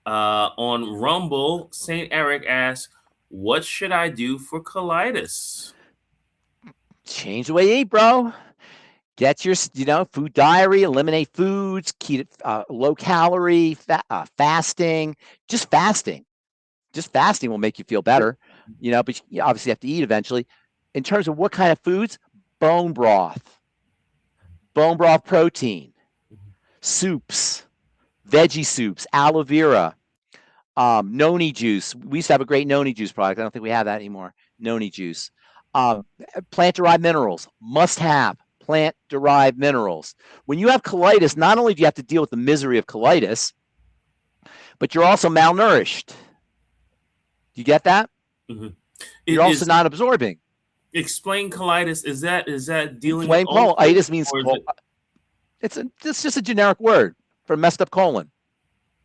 On Rumble, St. Eric asks, what should I do for colitis? Change the way you eat, bro. Get your, food diary, eliminate foods, keep low calorie, fasting. Just fasting will make you feel better, but you obviously have to eat eventually. In terms of what kind of foods, bone broth protein, soups, veggie soups, aloe vera, noni juice. We used to have a great noni juice product. I don't think we have that anymore. Noni juice. Plant-derived minerals, must have plant-derived minerals. When you have colitis, not only do you have to deal with the misery of colitis, but you're also malnourished. Do you get that? Mm-hmm. You're also not absorbing. Explain colitis. Is that dealing with colitis? Means it's just a generic word for messed up colon.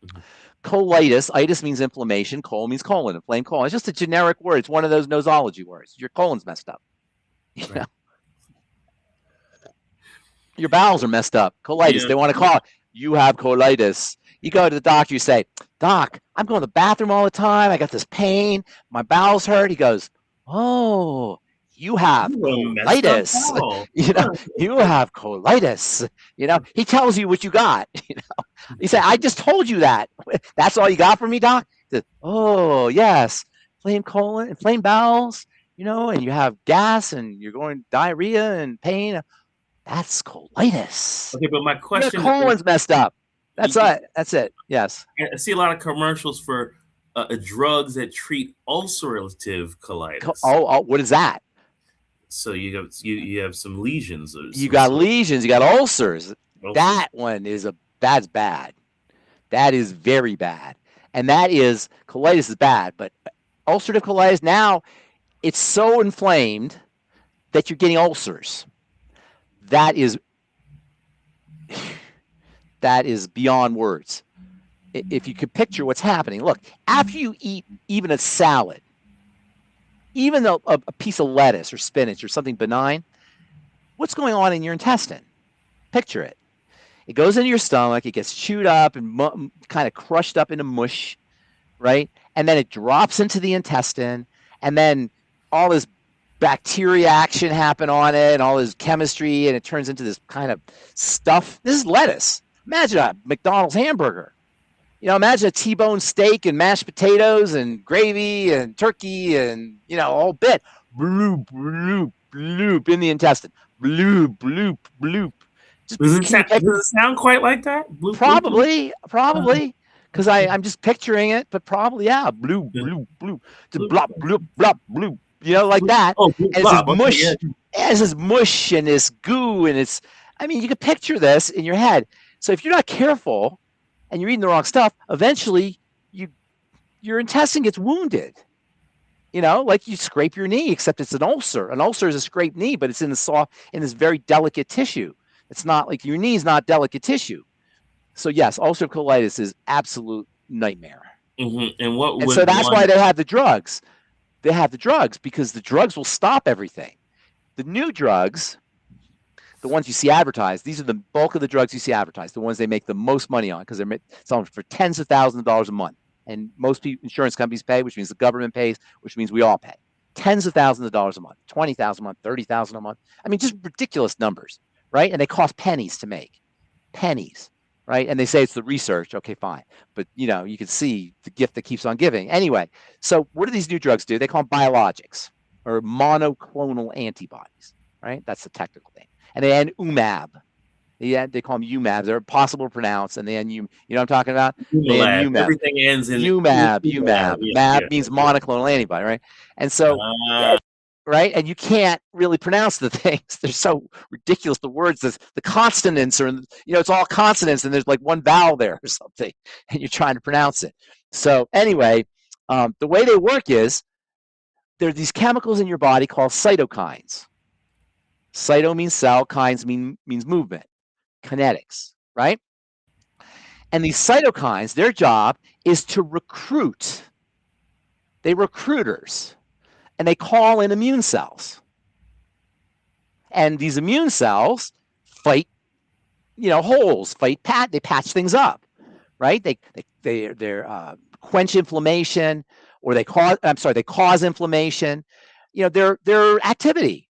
Mm-hmm. Colitis, itis means inflammation, colon means colon, inflamed colon. It's just a generic word. It's one of those nosology words. Your colon's messed up. Right. Your bowels are messed up. Colitis. Yeah. They want to call it, you have colitis. You go to the doctor, you say, Doc, I'm going to the bathroom all the time. I got this pain. My bowels hurt. He goes, oh, you have colitis. You have colitis. He tells you what you got. He said, I just told you that. That's all you got for me, Doc? He said, oh, yes. Inflamed colon, inflamed bowels, and you have gas and you're going diarrhea and pain. That's colitis. Okay, but my question Your colon's messed up. That's it. That's it. Yes. I see a lot of commercials for drugs that treat ulcerative colitis. Oh, what is that? So you have some lesions. You got lesions. You got ulcers. That one that's bad. That is very bad. And colitis is bad. But ulcerative colitis, now it's so inflamed that you're getting ulcers. That is beyond words. If you could picture what's happening, look, after you eat even a salad, even a piece of lettuce or spinach or something benign, what's going on in your intestine? Picture it. It goes into your stomach, it gets chewed up and kind of crushed up into mush, right? And then it drops into the intestine, and then all this bacteria action happen on it and all this chemistry, and it turns into this kind of stuff. This is lettuce. Imagine a McDonald's hamburger. Imagine a T-bone steak and mashed potatoes and gravy and turkey and, a whole bit. Bloop, bloop, bloop in the intestine. Bloop, bloop, bloop. Does it sound quite like that? Bloop, probably. Because I'm just picturing it, but probably, yeah. Bloop, bloop, bloop. Just blop, bloop, blop, bloop. Like that. Oh, and it's this mush. Yeah. It's this mush and this goo, and you can picture this in your head. So if you're not careful and you're eating the wrong stuff, eventually your intestine gets wounded. Like you scrape your knee, except it's an ulcer. An ulcer is a scraped knee, but it's in this very delicate tissue. It's not like your knee is not delicate tissue. So yes, ulcerative colitis is absolute nightmare. Mm-hmm. And so that's why they have the drugs. They have the drugs because the drugs will stop everything. The new drugs, the ones you see advertised, these are the bulk of the drugs you see advertised, the ones they make the most money on because they're selling for tens of thousands of dollars a month. And most insurance companies pay, which means the government pays, which means we all pay. Tens of thousands of dollars a month, 20,000 a month, 30,000 a month. Just ridiculous numbers, right? And they cost pennies to make. Pennies, right? And they say it's the research. Okay, fine. But, you can see the gift that keeps on giving. Anyway, so what do these new drugs do? They call them biologics or monoclonal antibodies, right? That's the technical thing. And they end UMAB. They call them UMABs. They're impossible to pronounce. And they end you know what I'm talking about? They end UMAB. Everything ends in UMAB. UMAB. MAB means monoclonal antibody, right? And so, right? And you can't really pronounce the things. They're so ridiculous. The words, the consonants are, it's all consonants and there's like one vowel there or something. And you're trying to pronounce it. So anyway, the way they work is there are these chemicals in your body called cytokines. Cyto means cell, kines means movement, kinetics, right? And these cytokines, their job is to recruit. They recruiters, and they call in immune cells. And these immune cells fight, holes, they patch things up, right? They quench inflammation, or they cause inflammation. Their activity.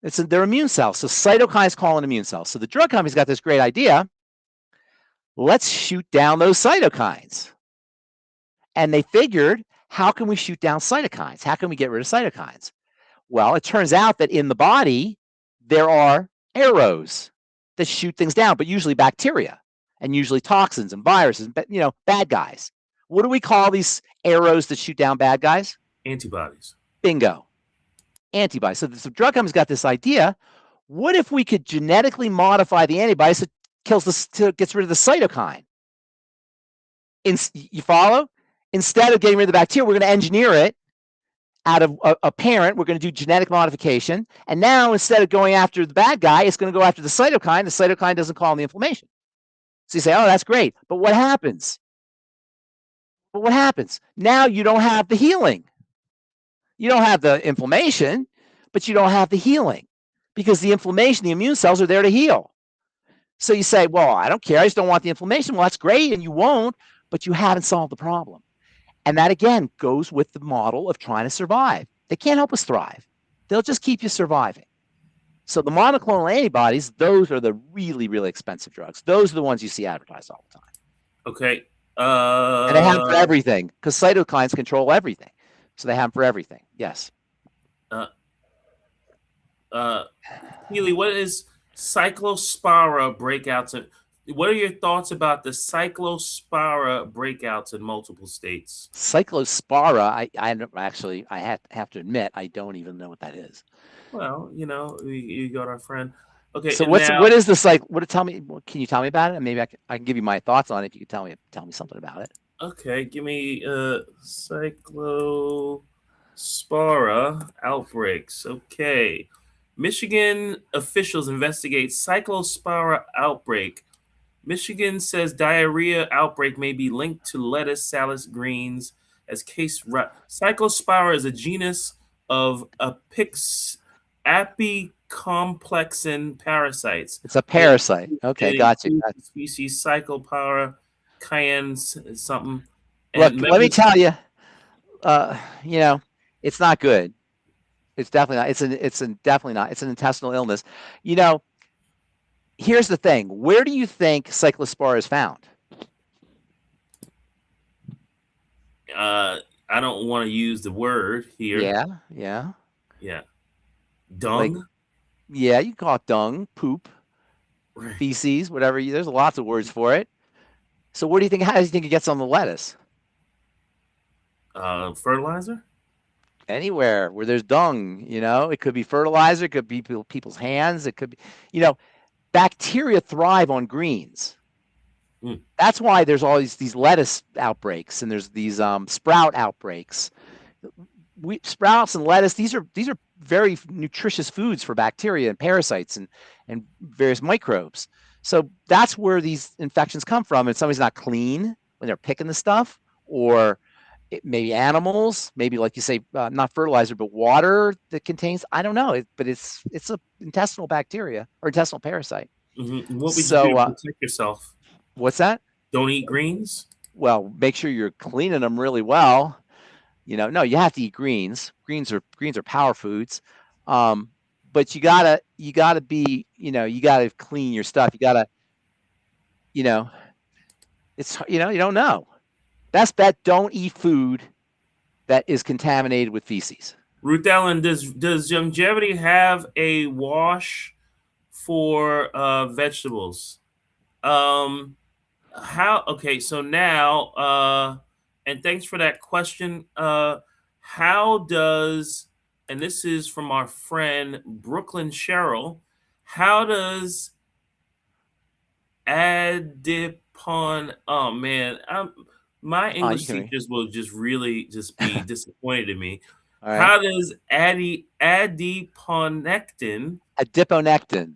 It's their immune cells. So cytokines call in immune cells. So the drug company's got this great idea. Let's shoot down those cytokines. And they figured, how can we shoot down cytokines? How can we get rid of cytokines? Well, it turns out that in the body, there are arrows that shoot things down, but usually bacteria and usually toxins and viruses, bad guys. What do we call these arrows that shoot down bad guys? Antibodies. Bingo. Antibodies. So the drug company's got this idea. What if we could genetically modify the antibodies that gets rid of the cytokine? You follow? Instead of getting rid of the bacteria, we're going to engineer it out of a parent. We're going to do genetic modification. And now, instead of going after the bad guy, it's going to go after the cytokine. The cytokine doesn't cause the inflammation. So you say, oh, that's great. But what happens? Now you don't have the healing. You don't have the inflammation, but you don't have the healing, because the inflammation, the immune cells are there to heal. So you say, well, I don't care. I just don't want the inflammation. Well, that's great. And you won't, but you haven't solved the problem. And that, again, goes with the model of trying to survive. They can't help us thrive. They'll just keep you surviving. So the monoclonal antibodies, those are the really, really expensive drugs. Those are the ones you see advertised all the time. Okay. And they have them for everything, because cytokines control everything. So they have them for everything. Yes. Healy, what is cyclospora breakouts? What are your thoughts about the cyclospora breakouts in multiple states? Cyclospora, I have to admit, I don't even know what that is. Well, you got our friend. Okay. So what is the can you tell me about it? And maybe I can give you my thoughts on it if you can tell me something about it. Okay, give me cyclospora outbreaks. Okay. Michigan officials investigate cyclospora outbreak. Michigan says diarrhea outbreak may be linked to lettuce, salads, greens as case. Cyclospora is a genus of apicomplexan parasites. It's a parasite. Okay, got you. Species Cyclospora cayenne something. Look, let me tell you, it's not good. It's definitely not. Definitely not. It's an intestinal illness. Here's the thing. Where do you think cyclospora is found? I don't want to use the word here. Yeah. Dung? You can call it dung, poop, feces, whatever. There's lots of words for it. So how do you think it gets on the lettuce? Fertilizer? Anywhere where there's dung, it could be fertilizer, it could be people's hands, it could be, bacteria thrive on greens. That's why there's all these lettuce outbreaks, and there's these sprout outbreaks. Sprouts and lettuce, these are very nutritious foods for bacteria and parasites and various microbes. So that's where these infections come from. And somebody's not clean when they're picking the stuff, or maybe animals, maybe like you say, not fertilizer, but water that contains, I don't know, but it's an intestinal bacteria or intestinal parasite. Mm-hmm. What would you do to protect yourself? What's that? Don't eat greens? Well, make sure you're cleaning them really well. No, you have to eat greens. Greens are power foods. But you gotta be, you gotta clean your stuff. You gotta, it's, you don't know. Best bet, don't eat food that is contaminated with feces. Ruth Ellen, does longevity have a wash for vegetables? Okay, so now, and thanks for that question. How does, and this is from our friend Brooklyn Cheryl, how does adipon, oh man, my English teachers will just really be disappointed in me. All right. How does adiponectin Adiponectin.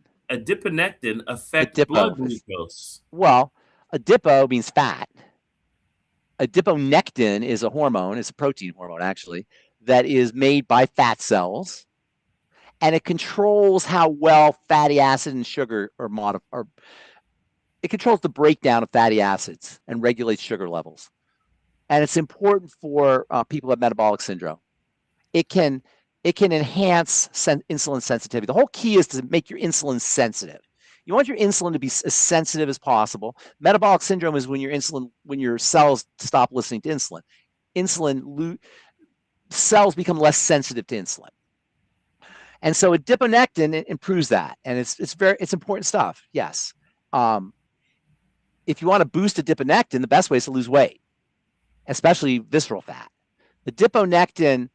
affect blood Adipo. glucose? Well, adipo means fat. Adiponectin is a hormone. It's a protein hormone, actually, that is made by fat cells, and it controls how well fatty acid and sugar are modified. It controls the breakdown of fatty acids and regulates sugar levels. And it's important for people with metabolic syndrome. It can enhance insulin sensitivity. The whole key is to make your insulin sensitive. You want your insulin to be as sensitive as possible. Metabolic syndrome is when your cells stop listening to insulin. Cells become less sensitive to insulin. And so adiponectin improves that, and it's important stuff. Yes. If you want to boost adiponectin, the best way is to lose weight, especially visceral fat. Adiponectin,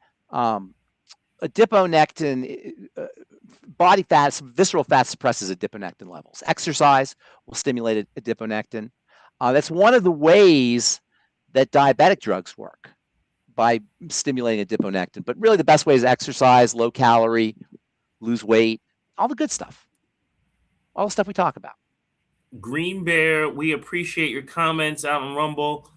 body fat, visceral fat suppresses adiponectin levels. Exercise will stimulate adiponectin. That's one of the ways that diabetic drugs work, by stimulating adiponectin. But really the best way is exercise, low calorie, lose weight, all the good stuff. All the stuff we talk about. Green Bear, we appreciate your comments out on Rumble.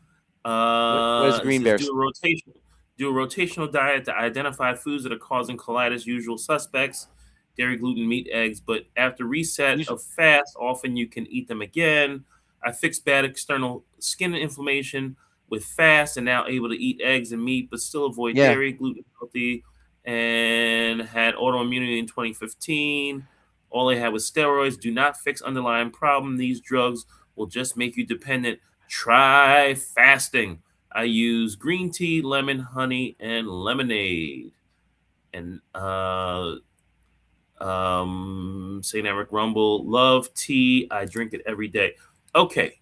What is Green Bear? Do a rotational diet to identify foods that are causing colitis, usual suspects, dairy, gluten, meat, eggs, but after reset of fast, often you can eat them again. I fixed bad external skin inflammation with fast and now able to eat eggs and meat, but still avoid dairy, gluten, healthy, and had autoimmunity in 2015. All I had was steroids. Do not fix underlying problem. These drugs will just make you dependent. Try fasting. I use green tea, lemon, honey, and lemonade. And St. Eric Rumble, love tea. I drink it every day. Okay,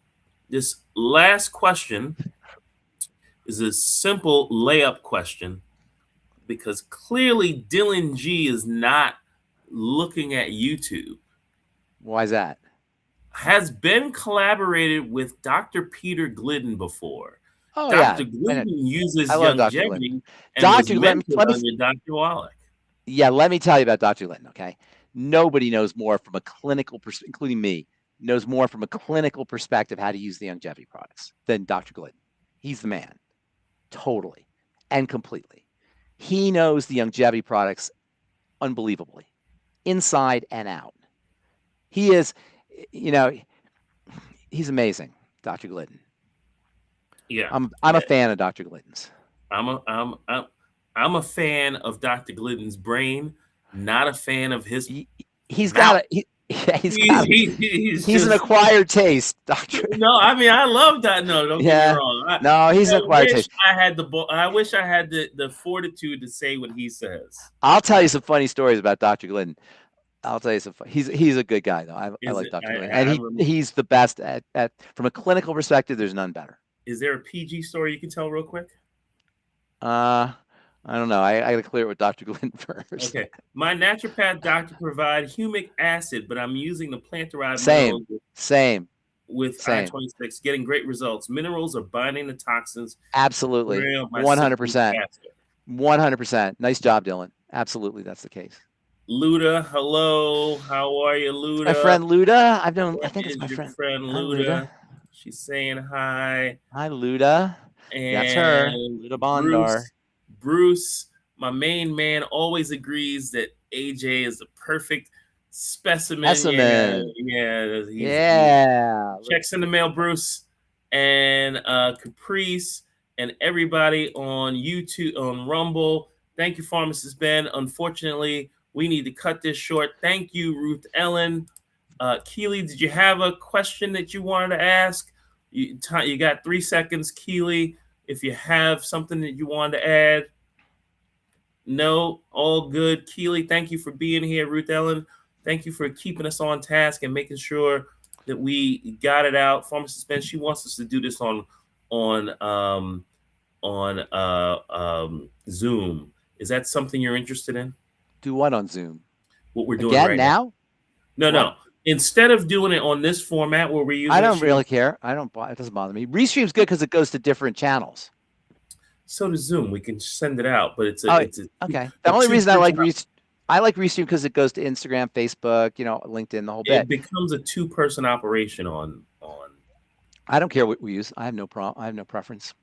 this last question is a simple layup question, because clearly Dylan G is not looking at YouTube. Why is that? Has Ben collaborated with Dr. Peter Glidden before? Oh, Dr. Glidden uses longevity and was mentored under Dr. Wallach. Yeah, let me tell you about Dr. Glidden, okay? Nobody knows more from a clinical perspective, including me, knows more from a clinical perspective how to use the longevity products than Dr. Glidden. He's the man, totally and completely. He knows the longevity products unbelievably, inside and out. He is, he's amazing, Dr. Glidden. Yeah, I'm a fan of Dr. Glidden's. I'm a fan of Dr. Glidden's brain, not a fan of his. He's an acquired taste, Doctor. No, I mean I love that. No, don't get me wrong. He's an acquired taste. I wish I had the fortitude to say what he says. I'll tell you some funny stories about Dr. Glidden. I'll tell you some. He's a good guy though. I like Dr. Glidden, and he's the best at from a clinical perspective. There's none better. Is there a PG story you can tell real quick? I don't know. I got to clear it with Dr. Glidden first. Okay. My naturopath doctor provides humic acid, but I'm using the plant-derived same with I-26, getting great results. Minerals are binding the toxins. Absolutely. 100%. 100%. Nice job, Dylan. Absolutely, that's the case. Luda, hello. How are you, Luda? My friend Luda. I think it's my friend Luda. She's saying hi. Hi, Luda. And that's her. Luda Bondar. Bruce, my main man, always agrees that AJ is the perfect specimen. Yeah. Checks in the mail, Bruce. And Caprice and everybody on YouTube, on Rumble. Thank you, Pharmacist Ben. Unfortunately, we need to cut this short. Thank you, Ruth Ellen. Keely, did you have a question that you wanted to ask? You got 3 seconds, Keely. If you have something that you wanted to add. No, all good. Keely, thank you for being here. Ruth Ellen, thank you for keeping us on task and making sure that we got it out. Pharmacist Ben, she wants us to do this on Zoom. Is that something you're interested in? Do what on Zoom? What we're doing right now? No. Instead of doing it on this format where we're using, I don't really care. It doesn't bother me. Restream's good because it goes to different channels. So does Zoom. We can send it out, but it's Oh, a, okay. a The only reason two-person. I like Restream because it goes to Instagram, Facebook, LinkedIn, the whole bit. It becomes a two-person operation on. I don't care what we use. I have no problem. I have no preference.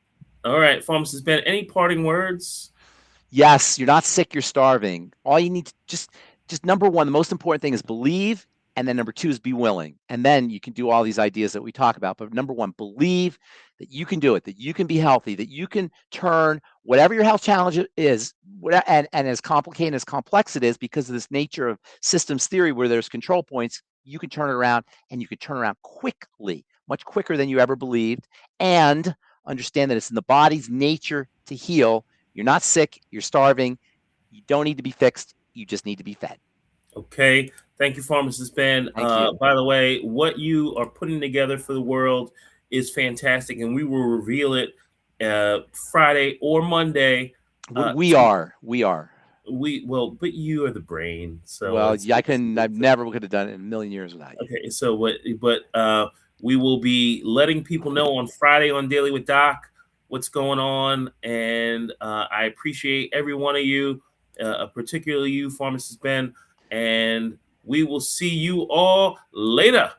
All right, Pharmacist Ben. Any parting words? Yes, you're not sick, you're starving. All you need to just number one, the most important thing is believe, and then number two is be willing. And then you can do all these ideas that we talk about. But number one, believe that you can do it, that you can be healthy, that you can turn whatever your health challenge is, and as complicated as complex it is, because of this nature of systems theory where there's control points, you can turn it around, and you can turn around quickly, much quicker than you ever believed. And understand that it's in the body's nature to heal. You're not sick. You're starving. You don't need to be fixed. You just need to be fed. Okay. Thank you, Pharmacist Ben. Thank you. By the way, what you are putting together for the world is fantastic, and we will reveal it Friday or Monday. We are. But you are the brain, so Well, yeah, I never could have done it in a million years without you. okay. So we will be letting people know on Friday on Daily with Doc what's going on, and I appreciate every one of you, particularly you, Pharmacist Ben, and we will see you all later.